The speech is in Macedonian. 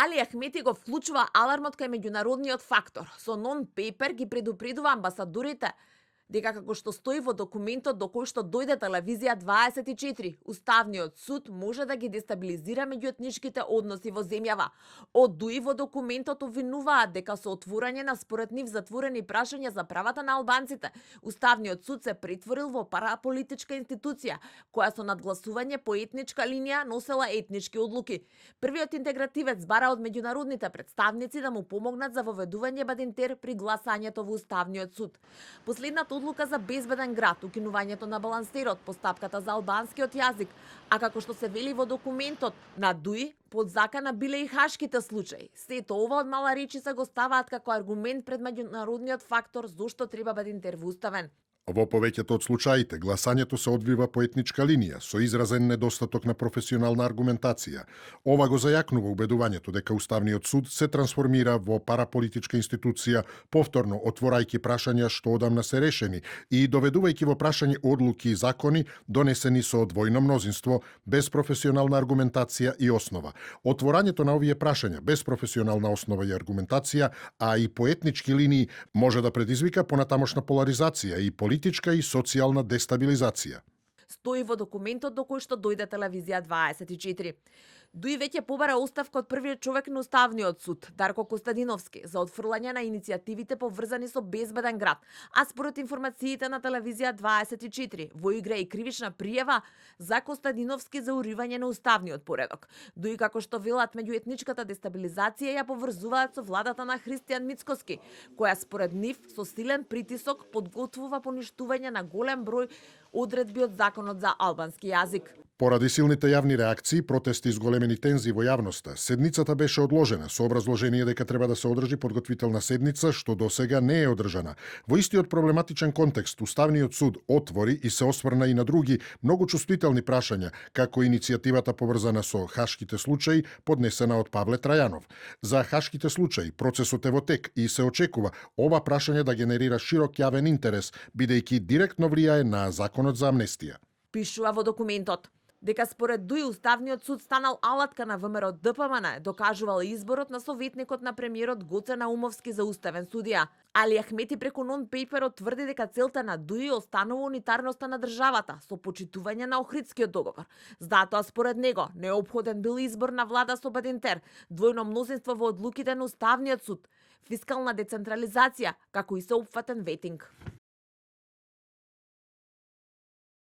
Али Ахмети го вклучува алармот кај меѓународниот фактор. Со нон-пейпер ги предупредува амбасадорите дека како што стои во документот до кој што дојде телевизија 24, Уставниот суд може да ги дестабилизира меѓуетничките односи во земјава. Од ДУИ во документот обвинуваат дека со отворање на според нив затворени прашања за правата на албанците, Уставниот суд се претворил во параполитичка институција, која со надгласување по етничка линија носела етнички одлуки. Првиот интегративец бара од меѓународните представници да му помогнат за воведување Бадинтер при гласањето во Уставниот суд. Последната одлука за безбеден град, укинувањето на балансерот, постапката за албанскиот јазик, а како што се вели во документот на ДУИ, под закана биле и хашките случаи. Сето ова од мала речи се го ставаат како аргумент пред меѓународниот фактор зошто треба Бадинтер уставен. Во повеќето од случаите, гласањето се одвива по етничка линија, со изразен недостаток на професионална аргументација. Ова го зајакнува убедувањето дека Уставниот суд се трансформира во параполитичка институција, повторно отворајќи прашања што одамна се решени и доведувајќи во прашање одлуки и закони донесени со двојно мнозинство, без професионална аргументација и основа. Отворањето на овие прашања без професионална основа и аргументација, а и по етнички линии, може да предизвика понатамошна поларизација и политичка и социјална дестабилизација. Стои во документот до кој што дојде телевизија 24. ДУИ веќе побара оставка од првиот човек на Уставниот суд, Дарко Костадиновски, за отфрлање на иницијативите поврзани со безбеден град, а според информациите на телевизија 24, во игра и кривична пријава за Костадиновски за уривање на уставниот поредок. ДУИ, како што велат, меѓуетничката дестабилизација ја поврзуваат со владата на Христијан Мицкоски, која според нив со силен притисок подготвува поништување на голем број одредби од законот за албански јазик. Поради силните јавни реакции, протести и зголемени тензии во јавноста, седницата беше одложена со образложение дека треба да се одржи подготвителна седница, што досега не е одржана. Во истиот проблематичен контекст, Уставниот суд отвори и се осврна и на други многу чувствителни прашања, како иницијативата поврзана со хашките случаи, поднесена од Павле Трајанов. За хашките случаи процесот е во тек и се очекува ова прашање да генерира широк јавен интерес, бидејќи директно влијае на законот за амнестија. Пишува во документот дека според ДУИ Уставниот суд станал алатка на ВМРО ДПМН, докажувал изборот на советникот на премиерот Гоце Наумовски за уставен судија. Али Ахмети преку нон-пейперот тврди дека целта на ДУИ останува унитарноста на државата со почитување на Охридскиот договор. Затоа според него неопходен бил избор на влада со Бадинтер, двојно мнозинство во одлуките на Уставниот суд, фискална децентрализација, како и соопфатен ветинг.